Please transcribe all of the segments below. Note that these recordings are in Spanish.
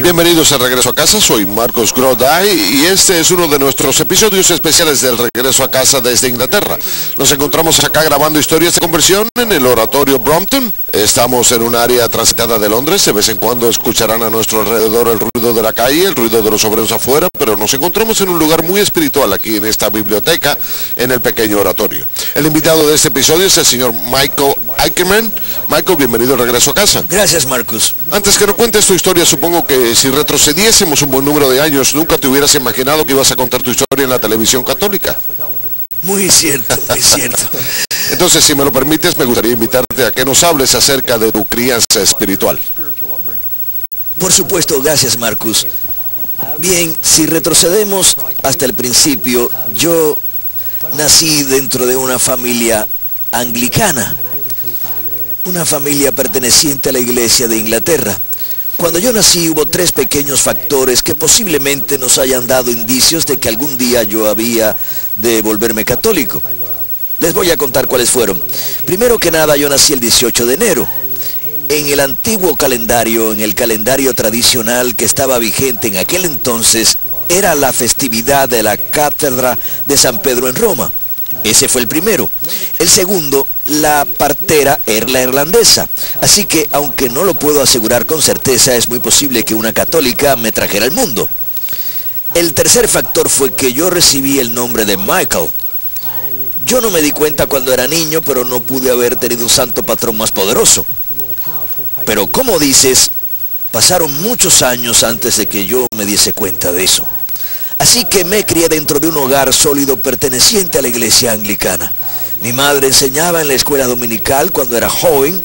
Bienvenidos a Regreso a Casa, soy Marcos Groday y este es uno de nuestros episodios especiales del Regreso a Casa desde Inglaterra. Nos encontramos acá grabando historias de conversión en el Oratorio Brompton. Estamos en un área transitada de Londres, de vez en cuando escucharán a nuestro alrededor el ruido de la calle, el ruido de los obreros afuera, pero nos encontramos en un lugar muy espiritual aquí en esta biblioteca, en el pequeño oratorio. El invitado de este episodio es el señor Michael Ackerman. Michael, bienvenido al Regreso a Casa. Gracias, Marcus. Antes que no cuentes tu historia, supongo que si retrocediésemos un buen número de años, nunca te hubieras imaginado que ibas a contar tu historia en la televisión católica. Muy cierto, muy cierto. Entonces, si me lo permites, me gustaría invitarte a que nos hables acerca de tu crianza espiritual. Por supuesto, gracias, Marcus. Bien, si retrocedemos hasta el principio, yo nací dentro de una familia anglicana, una familia perteneciente a la Iglesia de Inglaterra. Cuando yo nací hubo tres pequeños factores que posiblemente nos hayan dado indicios de que algún día yo había de volverme católico. Les voy a contar cuáles fueron. Primero que nada, yo nací el 18 de enero. En el antiguo calendario, en el calendario tradicional que estaba vigente en aquel entonces, era la festividad de la Cátedra de San Pedro en Roma. Ese fue el primero. El segundo, la partera era la irlandesa. Así que, aunque no lo puedo asegurar con certeza, es muy posible que una católica me trajera al mundo. El tercer factor fue que yo recibí el nombre de Michael. Yo no me di cuenta cuando era niño, pero no pude haber tenido un santo patrón más poderoso. Pero como dices, pasaron muchos años antes de que yo me diese cuenta de eso. Así que me crié dentro de un hogar sólido perteneciente a la iglesia anglicana. Mi madre enseñaba en la escuela dominical cuando era joven.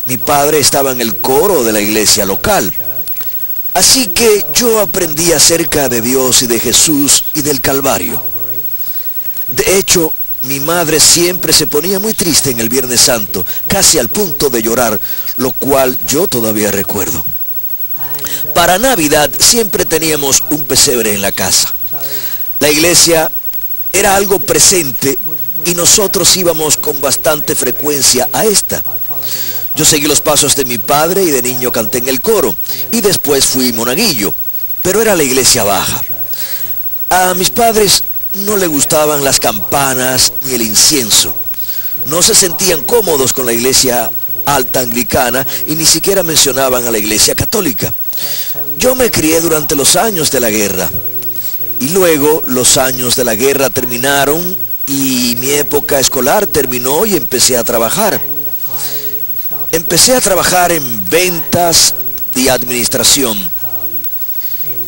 Mi padre estaba en el coro de la iglesia local. Así que yo aprendí acerca de Dios y de Jesús y del Calvario. De hecho, mi madre siempre se ponía muy triste en el Viernes Santo, casi al punto de llorar, lo cual yo todavía recuerdo. Para Navidad siempre teníamos un pesebre en la casa. La iglesia era algo presente y nosotros íbamos con bastante frecuencia a esta. Yo seguí los pasos de mi padre y de niño canté en el coro y después fui monaguillo, pero era la iglesia baja. A mis padres no le gustaban las campanas ni el incienso. No se sentían cómodos con la iglesia alta anglicana y ni siquiera mencionaban a la iglesia católica. Yo me crié durante los años de la guerra y luego los años de la guerra terminaron y mi época escolar terminó y empecé a trabajar. Empecé a trabajar en ventas y administración.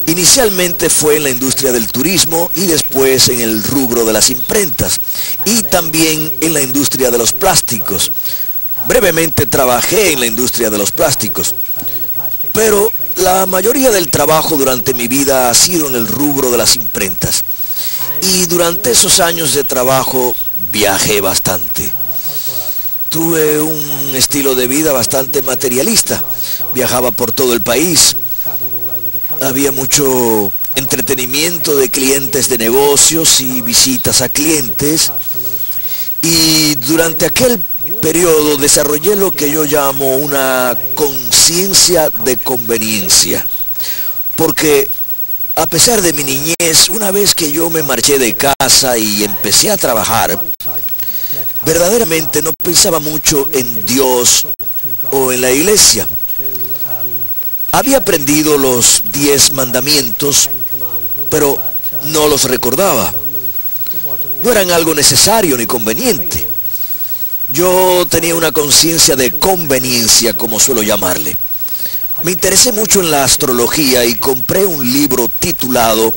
Inicialmente fue en la industria del turismo y después en el rubro de las imprentas y también en la industria de los plásticos. Brevemente trabajé en la industria de los plásticos, pero la mayoría del trabajo durante mi vida ha sido en el rubro de las imprentas. Y durante esos años de trabajo viajé bastante. Tuve un estilo de vida bastante materialista. Viajaba por todo el país. Había mucho entretenimiento de clientes de negocios y visitas a clientes. Y durante aquel periodo desarrollé lo que yo llamo una conciencia de conveniencia. Porque a pesar de mi niñez, una vez que yo me marché de casa y empecé a trabajar, verdaderamente no pensaba mucho en Dios o en la iglesia. Había aprendido los 10 mandamientos, pero no los recordaba. No eran algo necesario ni conveniente. Yo tenía una conciencia de conveniencia, como suelo llamarle. Me interesé mucho en la astrología y compré un libro titulado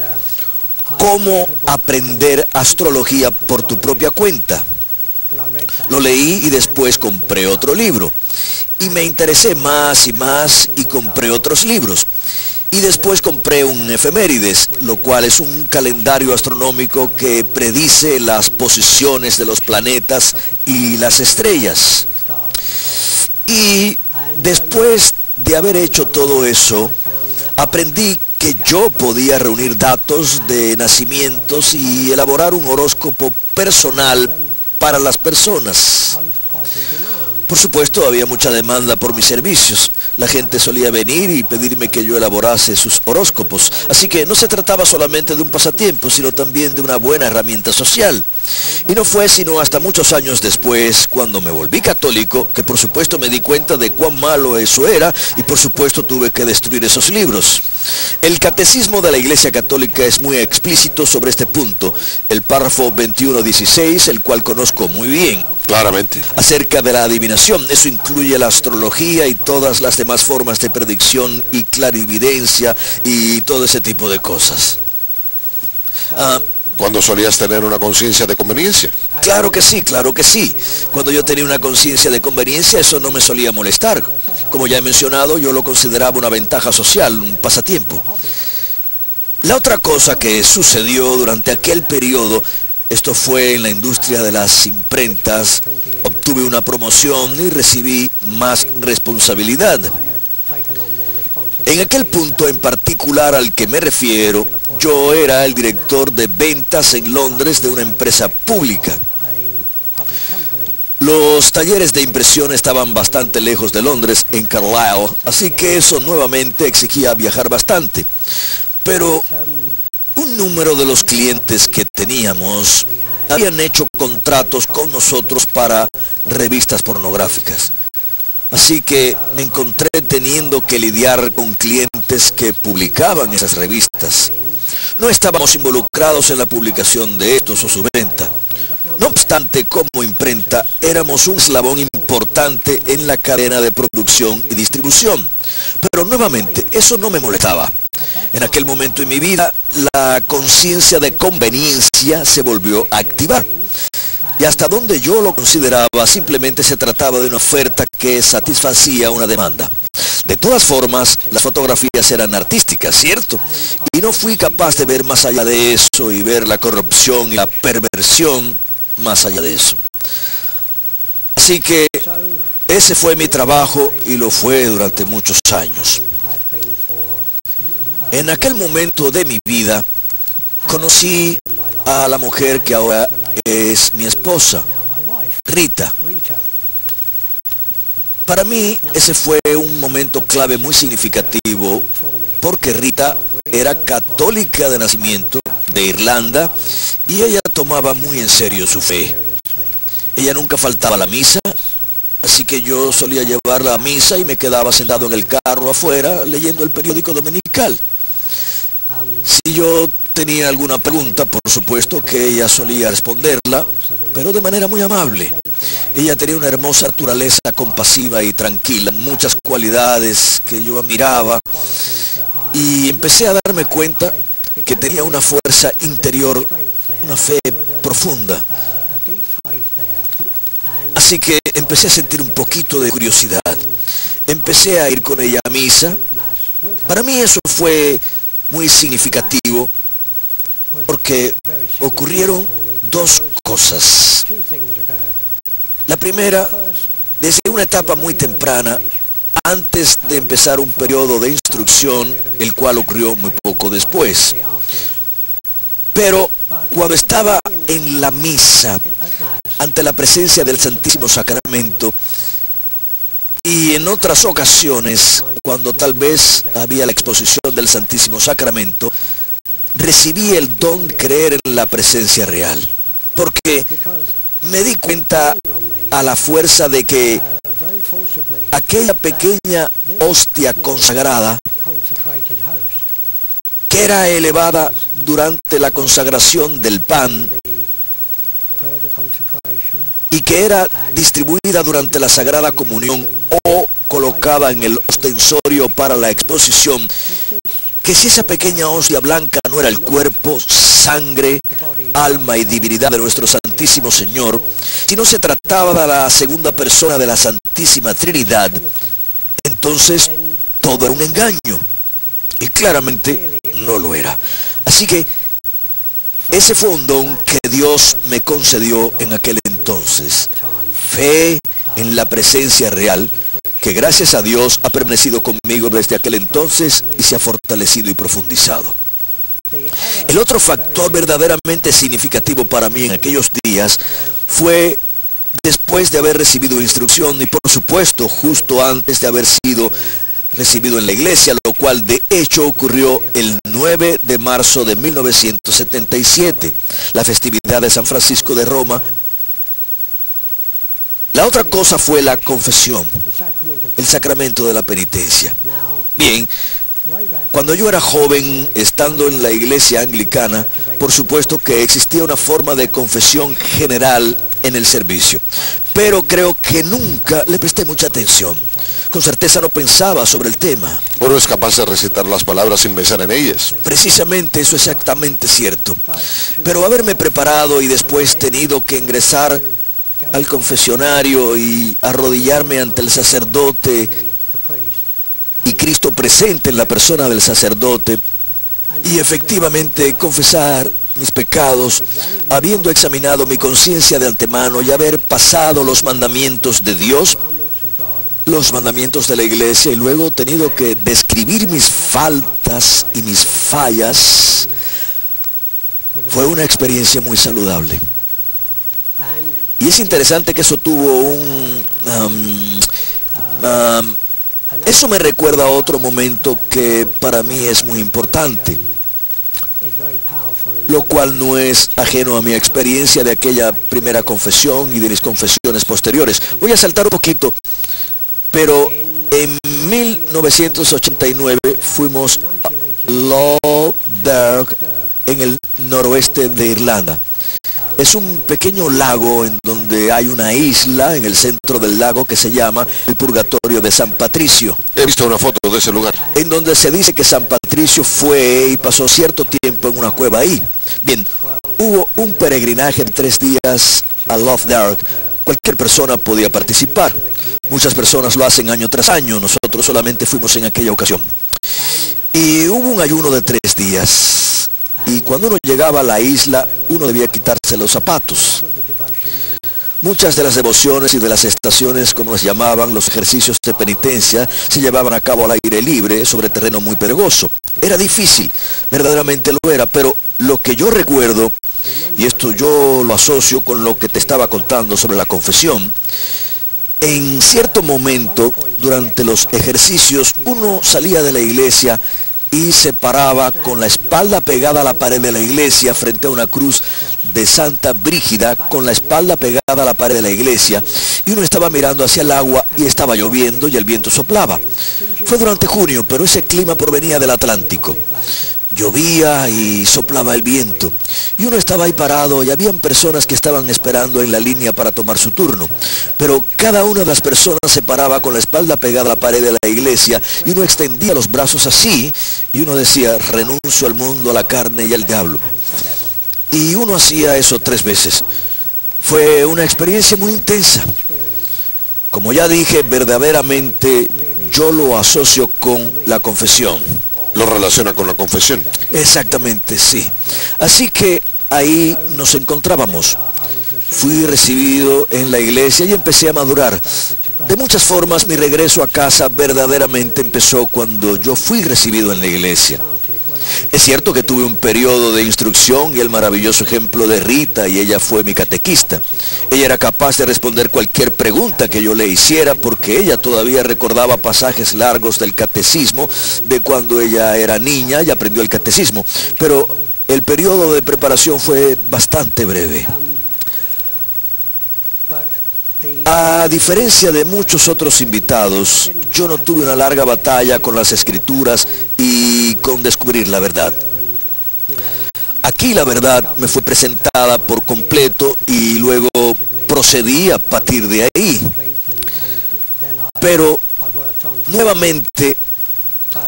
¿Cómo aprender astrología por tu propia cuenta? Lo leí y después compré otro libro. Y me interesé más y compré otros libros. Y después compré un efemérides, lo cual es un calendario astronómico que predice las posiciones de los planetas y las estrellas. Y después de haber hecho todo eso, aprendí que yo podía reunir datos de nacimientos y elaborar un horóscopo personal para las personas. Por supuesto, había mucha demanda por mis servicios. La gente solía venir y pedirme que yo elaborase sus horóscopos. Así que no se trataba solamente de un pasatiempo, sino también de una buena herramienta social. Y no fue sino hasta muchos años después, cuando me volví católico, que por supuesto me di cuenta de cuán malo eso era y por supuesto tuve que destruir esos libros. El catecismo de la Iglesia Católica es muy explícito sobre este punto. El párrafo 21:16, el cual conozco muy bien. Claramente. Acerca de la adivinación, eso incluye la astrología y todas las demás formas de predicción y clarividencia y todo ese tipo de cosas. ¿Cuándo solías tener una conciencia de conveniencia? Claro que sí, claro que sí. Cuando yo tenía una conciencia de conveniencia, eso no me solía molestar. Como ya he mencionado, yo lo consideraba una ventaja social, un pasatiempo. La otra cosa que sucedió durante aquel periodo, esto fue en la industria de las imprentas, obtuve una promoción y recibí más responsabilidad. En aquel punto en particular al que me refiero, yo era el director de ventas en Londres de una empresa pública. Los talleres de impresión estaban bastante lejos de Londres, en Carlisle, así que eso nuevamente exigía viajar bastante. Pero un número de los clientes que teníamos habían hecho contratos con nosotros para revistas pornográficas. Así que me encontré teniendo que lidiar con clientes que publicaban esas revistas. No estábamos involucrados en la publicación de estos o su venta. No obstante, como imprenta, éramos un eslabón importante en la cadena de producción y distribución. Pero nuevamente, eso no me molestaba. En aquel momento en mi vida, la conciencia de conveniencia se volvió a activar. Y hasta donde yo lo consideraba, simplemente se trataba de una oferta que satisfacía una demanda. De todas formas, las fotografías eran artísticas, ¿cierto? Y no fui capaz de ver más allá de eso y ver la corrupción y la perversión más allá de eso. Así que ese fue mi trabajo y lo fue durante muchos años. En aquel momento de mi vida, conocí a la mujer que ahora es mi esposa, Rita. Para mí ese fue un momento clave muy significativo porque Rita era católica de nacimiento, de Irlanda, y ella tomaba muy en serio su fe. Ella nunca faltaba a la misa, así que yo solía llevarla a misa y me quedaba sentado en el carro afuera leyendo el periódico dominical. Si yo tenía alguna pregunta, por supuesto que ella solía responderla, pero de manera muy amable. Ella tenía una hermosa naturaleza compasiva y tranquila, muchas cualidades que yo admiraba, y empecé a darme cuenta que tenía una fuerza interior, una fe profunda. Así que empecé a sentir un poquito de curiosidad. Empecé a ir con ella a misa. Para mí eso fue muy significativo porque ocurrieron dos cosas. La primera, desde una etapa muy temprana, antes de empezar un periodo de instrucción, el cual ocurrió muy poco después. Pero cuando estaba en la misa, ante la presencia del Santísimo Sacramento, y en otras ocasiones, cuando tal vez había la exposición del Santísimo Sacramento, recibí el don de creer en la presencia real. Porque me di cuenta a la fuerza de que aquella pequeña hostia consagrada, que era elevada durante la consagración del pan, y que era distribuida durante la Sagrada Comunión o colocada en el ostensorio para la exposición, que si esa pequeña hostia blanca no era el cuerpo, sangre, alma y divinidad de nuestro Santísimo Señor, sino se trataba de la segunda persona de la Santísima Trinidad, entonces todo era un engaño. Y claramente no lo era. Así que ese fue un don que Dios me concedió en aquel entonces. Fe en la presencia real, que gracias a Dios ha permanecido conmigo desde aquel entonces y se ha fortalecido y profundizado. El otro factor verdaderamente significativo para mí en aquellos días fue después de haber recibido instrucción y por supuesto justo antes de haber sido recibido en la iglesia, lo cual de hecho ocurrió el 9 de marzo de 1977, la festividad de San Francisco de Roma. La otra cosa fue la confesión, el sacramento de la penitencia. Bien, cuando yo era joven, estando en la iglesia anglicana, por supuesto que existía una forma de confesión general en el servicio, pero creo que nunca le presté mucha atención. Con certeza no pensaba sobre el tema. Uno es capaz de recitar las palabras sin pensar en ellas. Precisamente, eso es exactamente cierto. Pero haberme preparado y después tenido que ingresar al confesionario y arrodillarme ante el sacerdote y Cristo presente en la persona del sacerdote y efectivamente confesar mis pecados, habiendo examinado mi conciencia de antemano y haber pasado los mandamientos de Dios, los mandamientos de la iglesia, y luego tenido que describir mis faltas y mis fallas, fue una experiencia muy saludable. Y es interesante que eso tuvo eso me recuerda a otro momento que para mí es muy importante, lo cual no es ajeno a mi experiencia de aquella primera confesión y de mis confesiones posteriores. Voy a saltar un poquito, pero en 1989 fuimos a Loveberg, en el noroeste de Irlanda. Es un pequeño lago en donde hay una isla en el centro del lago que se llama el Purgatorio de San Patricio. He visto una foto de ese lugar. En donde se dice que San Patricio fue y pasó cierto tiempo en una cueva ahí. Bien, hubo un peregrinaje de 3 días a Loveberg. Cualquier persona podía participar. Muchas personas lo hacen año tras año. Nosotros solamente fuimos en aquella ocasión. Y hubo un ayuno de 3 días. Y cuando uno llegaba a la isla, uno debía quitarse los zapatos. Muchas de las devociones y de las estaciones, como las llamaban, los ejercicios de penitencia, se llevaban a cabo al aire libre, sobre terreno muy pedregoso. Era difícil, verdaderamente lo era, pero lo que yo recuerdo, y esto yo lo asocio con lo que te estaba contando sobre la confesión, en cierto momento, durante los ejercicios, uno salía de la iglesia y se paraba con la espalda pegada a la pared de la iglesia frente a una cruz de Santa Brígida, con la espalda pegada a la pared de la iglesia, y uno estaba mirando hacia el agua y estaba lloviendo y el viento soplaba. Fue durante junio, pero ese clima provenía del Atlántico. Llovía y soplaba el viento, y uno estaba ahí parado y habían personas que estaban esperando en la línea para tomar su turno, pero cada una de las personas se paraba con la espalda pegada a la pared de la iglesia y uno extendía los brazos así y uno decía: renuncio al mundo, a la carne y al diablo. Y uno hacía eso 3 veces. Fue una experiencia muy intensa. Como ya dije, verdaderamente yo lo asocio con la confesión. Lo relaciona con la confesión. Exactamente, sí. Así que ahí nos encontrábamos. Fui recibido en la iglesia y empecé a madurar. De muchas formas, mi regreso a casa verdaderamente empezó cuando yo fui recibido en la iglesia. Es cierto que tuve un periodo de instrucción y el maravilloso ejemplo de Rita, y ella fue mi catequista. Ella era capaz de responder cualquier pregunta que yo le hiciera porque ella todavía recordaba pasajes largos del catecismo de cuando ella era niña y aprendió el catecismo. Pero el periodo de preparación fue bastante breve. A diferencia de muchos otros invitados, yo no tuve una larga batalla con las escrituras y con descubrir la verdad. Aquí la verdad me fue presentada por completo y luego procedí a partir de ahí. Pero nuevamente,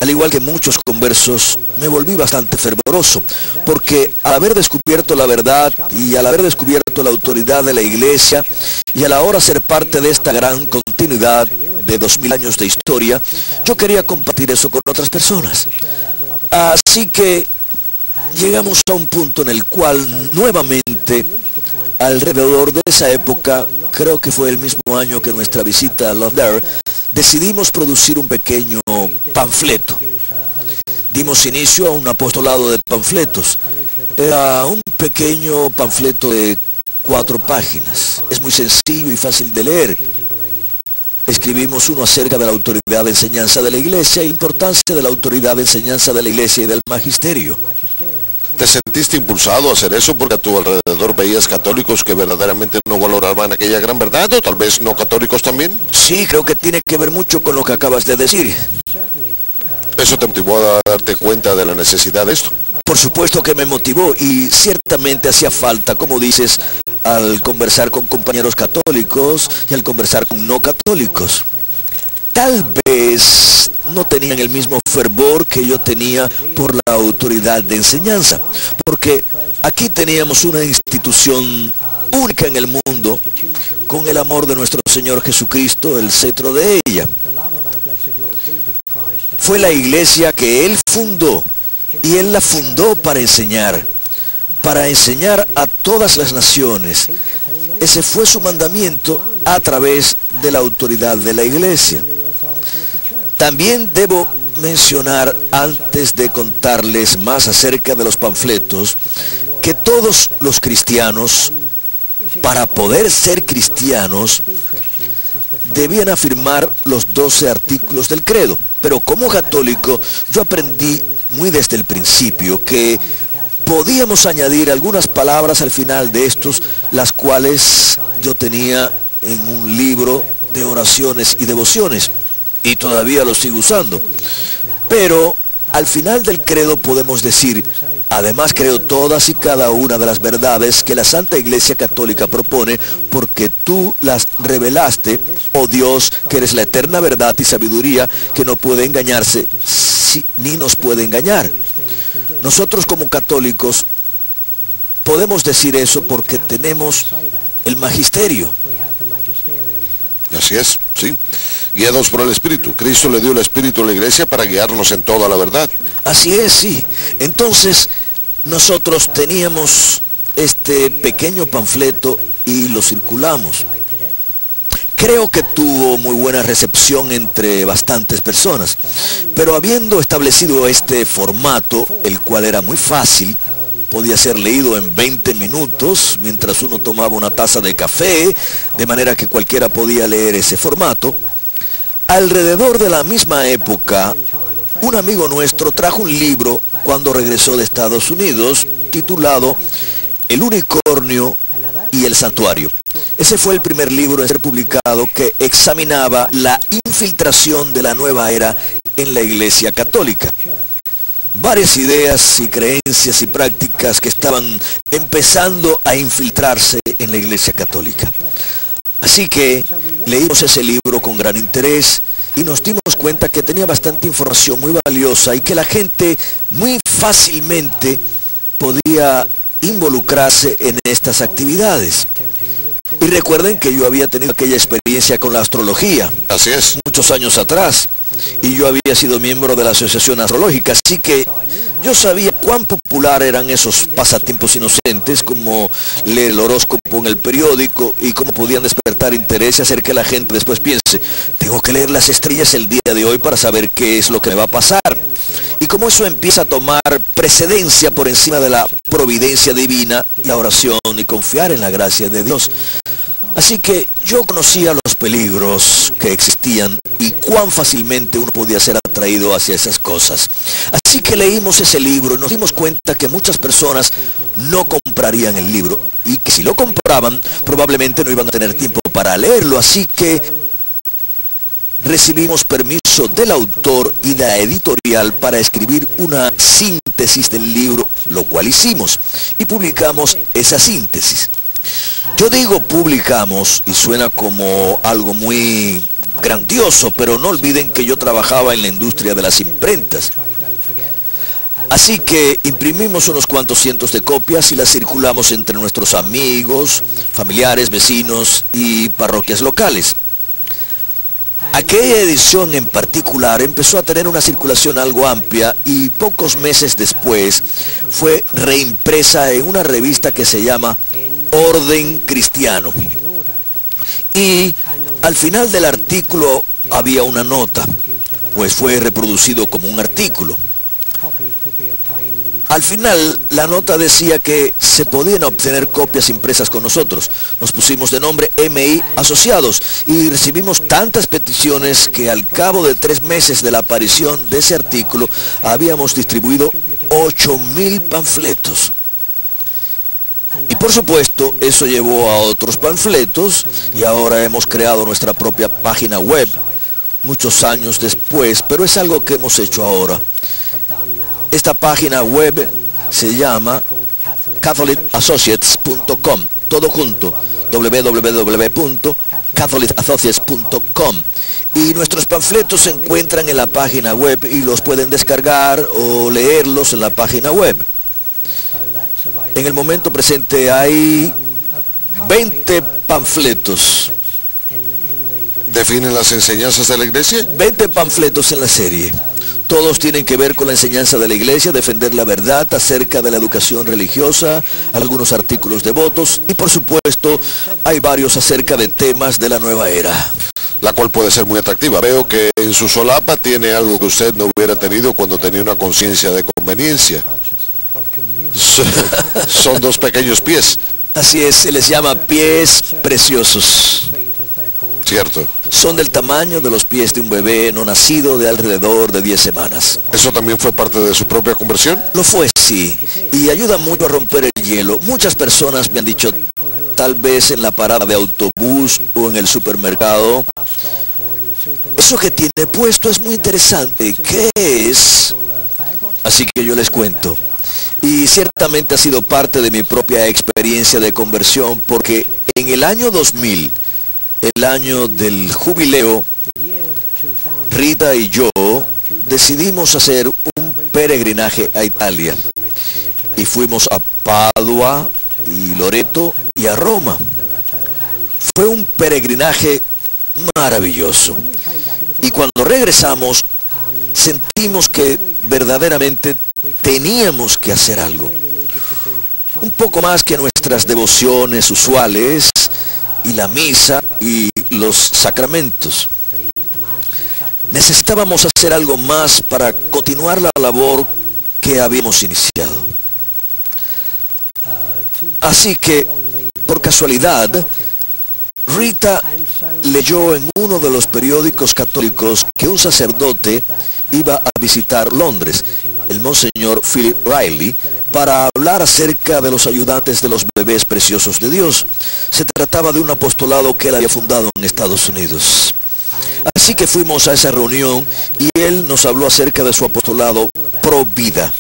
al igual que muchos conversos, me volví bastante fervoroso, porque al haber descubierto la verdad y al haber descubierto la autoridad de la iglesia y al ahora ser parte de esta gran continuidad de 2000 años de historia, yo quería compartir eso con otras personas. Así que llegamos a un punto en el cual nuevamente, alrededor de esa época, creo que fue el mismo año que nuestra visita a Loveberg, decidimos producir un pequeño panfleto. Dimos inicio a un apostolado de panfletos. Era un pequeño panfleto de 4 páginas. Es muy sencillo y fácil de leer. Escribimos uno acerca de la autoridad de enseñanza de la iglesia y la importancia de la autoridad de enseñanza de la iglesia y del magisterio. ¿Te sentiste impulsado a hacer eso porque a tu alrededor veías católicos que verdaderamente no valoraban aquella gran verdad, o tal vez no católicos también? Sí, creo que tiene que ver mucho con lo que acabas de decir. ¿Eso te motivó a darte cuenta de la necesidad de esto? Por supuesto que me motivó y ciertamente hacía falta, como dices, al conversar con compañeros católicos y al conversar con no católicos. Tal vez no tenían el mismo fervor que yo tenía por la autoridad de enseñanza, porque aquí teníamos una institución única en el mundo, con el amor de nuestro Señor Jesucristo, el cetro de ella. Fue la iglesia que Él fundó, y Él la fundó para enseñar a todas las naciones. Ese fue su mandamiento a través de la autoridad de la iglesia. También debo mencionar, antes de contarles más acerca de los panfletos, que todos los cristianos, para poder ser cristianos, debían afirmar los 12 artículos del credo. Pero como católico, yo aprendí muy desde el principio que podíamos añadir algunas palabras al final de estos, las cuales yo tenía en un libro de oraciones y devociones, y todavía lo sigo usando. Pero al final del credo podemos decir: además creo todas y cada una de las verdades que la Santa Iglesia Católica propone, porque tú las revelaste, oh Dios, que eres la eterna verdad y sabiduría, que no puede engañarse, ni nos puede engañar. Nosotros como católicos podemos decir eso porque tenemos el magisterio. Así es, sí. Guiados por el Espíritu. Cristo le dio el Espíritu a la iglesia para guiarnos en toda la verdad. Así es, sí. Entonces, nosotros teníamos este pequeño panfleto y lo circulamos. Creo que tuvo muy buena recepción entre bastantes personas, pero habiendo establecido este formato, el cual era muy fácil, podía ser leído en 20 minutos mientras uno tomaba una taza de café, de manera que cualquiera podía leer ese formato. Alrededor de la misma época, un amigo nuestro trajo un libro cuando regresó de Estados Unidos, titulado El unicornio y el santuario. Ese fue el primer libro en ser publicado que examinaba la infiltración de la nueva era en la Iglesia Católica. Varias ideas y creencias y prácticas que estaban empezando a infiltrarse en la Iglesia Católica. Así que leímos ese libro con gran interés y nos dimos cuenta que tenía bastante información muy valiosa y que la gente muy fácilmente podía involucrarse en estas actividades. Y recuerden que yo había tenido aquella experiencia con la astrología. Así es. Muchos años atrás. Y yo había sido miembro de la Asociación Astrológica. Así que yo sabía cuán popular eran esos pasatiempos inocentes, como leer el horóscopo en el periódico, y cómo podían despertar interés y hacer que la gente después piense: tengo que leer las estrellas el día de hoy para saber qué es lo que me va a pasar. Y cómo eso empieza a tomar precedencia por encima de la providencia divina, la oración y confiar en la gracia de Dios. Así que yo conocía los peligros que existían y cuán fácilmente uno podía ser atraído hacia esas cosas. Así que leímos ese libro y nos dimos cuenta que muchas personas no comprarían el libro, y que si lo compraban probablemente no iban a tener tiempo para leerlo. Así que recibimos permiso del autor y de la editorial para escribir una síntesis del libro, lo cual hicimos, y publicamos esa síntesis. Yo digo publicamos y suena como algo muy grandioso, pero no olviden que yo trabajaba en la industria de las imprentas. Así que imprimimos unos cuantos cientos de copias y las circulamos entre nuestros amigos, familiares, vecinos y parroquias locales. Aquella edición en particular empezó a tener una circulación algo amplia y pocos meses después fue reimpresa en una revista que se llama Orden Cristiano. Y al final del artículo había una nota, pues fue reproducido como un artículo. Al final, la nota decía que se podían obtener copias impresas con nosotros. Nos pusimos de nombre MI Asociados y recibimos tantas peticiones que al cabo de 3 meses de la aparición de ese artículo, habíamos distribuido 8,000 panfletos. Y por supuesto, eso llevó a otros panfletos y ahora hemos creado nuestra propia página web, muchos años después, pero es algo que hemos hecho ahora. Esta página web se llama catholicassociates.com, todo junto, www.catholicassociates.com. Y nuestros panfletos se encuentran en la página web y los pueden descargar o leerlos en la página web. En el momento presente hay 20 panfletos. ¿Definen las enseñanzas de la iglesia? 20 panfletos en la serie. Todos tienen que ver con la enseñanza de la iglesia, defender la verdad acerca de la educación religiosa, algunos artículos devotos y por supuesto hay varios acerca de temas de la nueva era. La cual puede ser muy atractiva. Veo que en su solapa tiene algo que usted no hubiera tenido cuando tenía una conciencia de conveniencia. Son 2 pequeños pies. Así es, se les llama pies preciosos. Cierto. Son del tamaño de los pies de un bebé no nacido de alrededor de 10 semanas. ¿Eso también fue parte de su propia conversión? Lo fue, sí, y ayuda mucho a romper el hielo. Muchas personas me han dicho, tal vez en la parada de autobús o en el supermercado, eso que tiene puesto es muy interesante. ¿Qué es? Así que yo les cuento. Y ciertamente ha sido parte de mi propia experiencia de conversión, porque en el año 2000, el año del jubileo, Rita y yo decidimos hacer un peregrinaje a Italia. Y fuimos a Padua y Loreto y a Roma. Fue un peregrinaje maravilloso. Y cuando regresamos, sentimos que verdaderamente teníamos que hacer algo. Un poco más que nuestras devociones usuales y la misa y los sacramentos. Necesitábamos hacer algo más para continuar la labor que habíamos iniciado. Así que, por casualidad, Rita leyó en uno de los periódicos católicos que un sacerdote iba a visitar Londres, el monseñor Philip Riley, para hablar acerca de los ayudantes de los bebés preciosos de Dios. Se trataba de un apostolado que él había fundado en Estados Unidos. Así que fuimos a esa reunión y él nos habló acerca de su apostolado pro vida,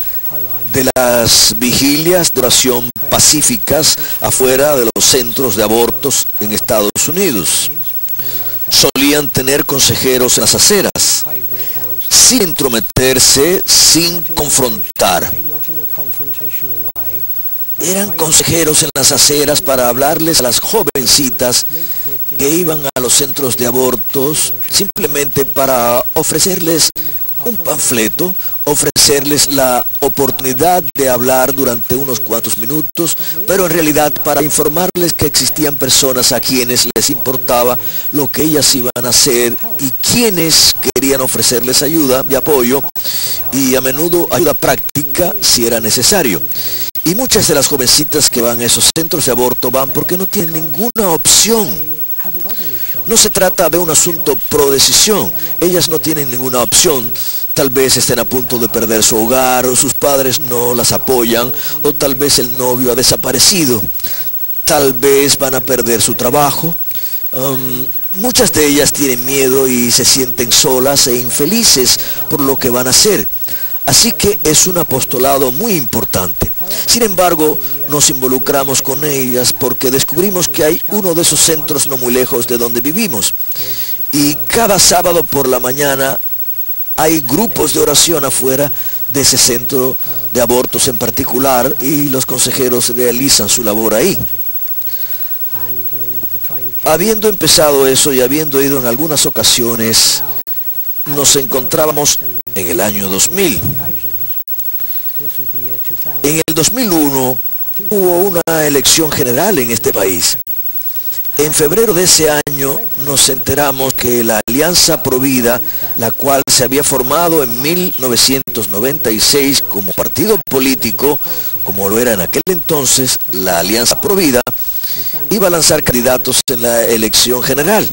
de las vigilias de oración pacíficas afuera de los centros de abortos en Estados Unidos. Solían tener consejeros en las aceras, sin entrometerse, sin confrontar. Eran consejeros en las aceras para hablarles a las jovencitas que iban a los centros de abortos, simplemente para ofrecerles un panfleto, ofrecerles la oportunidad de hablar durante unos cuantos minutos, pero en realidad para informarles que existían personas a quienes les importaba lo que ellas iban a hacer y quienes querían ofrecerles ayuda y apoyo y a menudo ayuda práctica si era necesario. Y muchas de las jovencitas que van a esos centros de aborto van porque no tienen ninguna opción. No se trata de un asunto pro decisión. Ellas no tienen ninguna opción. Tal vez estén a punto de perder su hogar, o sus padres no las apoyan, o tal vez el novio ha desaparecido. Tal vez van a perder su trabajo. Muchas de ellas tienen miedo y se sienten solas e infelices por lo que van a hacer. Así que es un apostolado muy importante. Sin embargo, nos involucramos con ellas porque descubrimos que hay uno de esos centros no muy lejos de donde vivimos. Y cada sábado por la mañana hay grupos de oración afuera de ese centro de abortos en particular y los consejeros realizan su labor ahí. Habiendo empezado eso y habiendo ido en algunas ocasiones, nos encontrábamos en el año 2000. En el 2001 hubo una elección general en este país. En febrero de ese año nos enteramos que la Alianza Provida, la cual se había formado en 1996 como partido político, como lo era en aquel entonces la Alianza Provida, iba a lanzar candidatos en la elección general.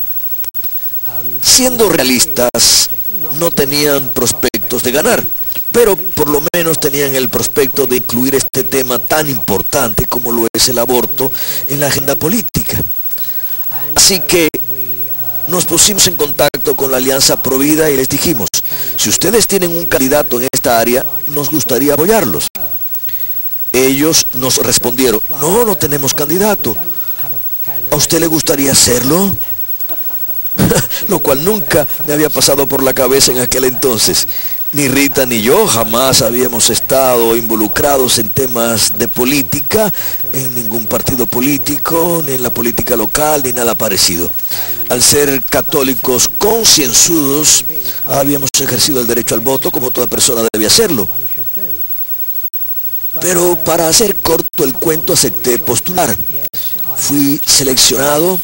Siendo realistas, no tenían prospectos de ganar, pero por lo menos tenían el prospecto de incluir este tema tan importante como lo es el aborto en la agenda política. Así que nos pusimos en contacto con la Alianza Provida y les dijimos, si ustedes tienen un candidato en esta área, nos gustaría apoyarlos. Ellos nos respondieron, no tenemos candidato. ¿A usted le gustaría hacerlo? Lo cual nunca me había pasado por la cabeza en aquel entonces. Ni Rita ni yo jamás habíamos estado involucrados en temas de política, en ningún partido político, ni en la política local, ni nada parecido. Al ser católicos concienzudos, habíamos ejercido el derecho al voto como toda persona debe hacerlo. Pero para hacer corto el cuento, acepté postular. Fui seleccionado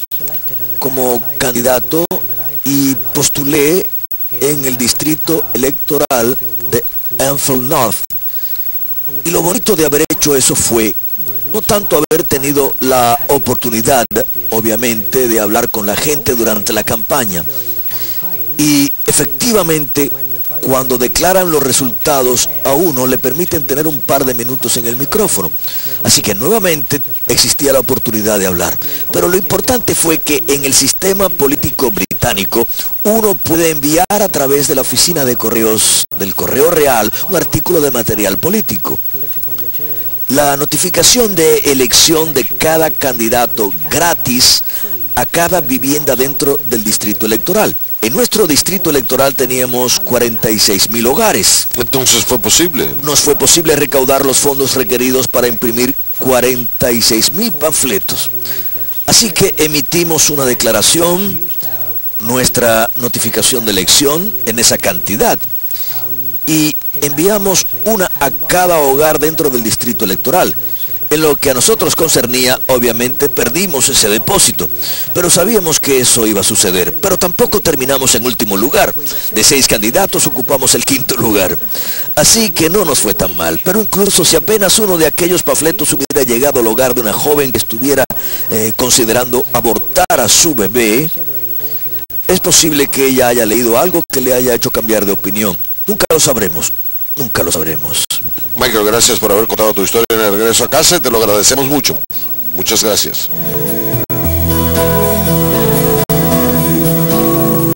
como candidato y postulé en el distrito electoral de Enfield North. Y lo bonito de haber hecho eso fue no tanto haber tenido la oportunidad, obviamente, de hablar con la gente durante la campaña. Y efectivamente, cuando declaran los resultados, a uno le permiten tener un par de minutos en el micrófono. Así que nuevamente existía la oportunidad de hablar. Pero lo importante fue que en el sistema político británico, uno puede enviar a través de la oficina de correos del Correo Real un artículo de material político. La notificación de elección de cada candidato gratis a cada vivienda dentro del distrito electoral. En nuestro distrito electoral teníamos 46,000 hogares. Entonces fue posible. Nos fue posible recaudar los fondos requeridos para imprimir 46,000 panfletos. Así que emitimos una declaración, nuestra notificación de elección en esa cantidad. Y enviamos una a cada hogar dentro del distrito electoral. En lo que a nosotros concernía, obviamente perdimos ese depósito, pero sabíamos que eso iba a suceder. Pero tampoco terminamos en último lugar. De 6 candidatos ocupamos el 5º lugar. Así que no nos fue tan mal. Pero incluso si apenas uno de aquellos panfletos hubiera llegado al hogar de una joven que estuviera considerando abortar a su bebé, es posible que ella haya leído algo que le haya hecho cambiar de opinión. Nunca lo sabremos. Nunca lo sabremos. Michael, gracias por haber contado tu historia en el regreso a casa. Te lo agradecemos mucho. Muchas gracias.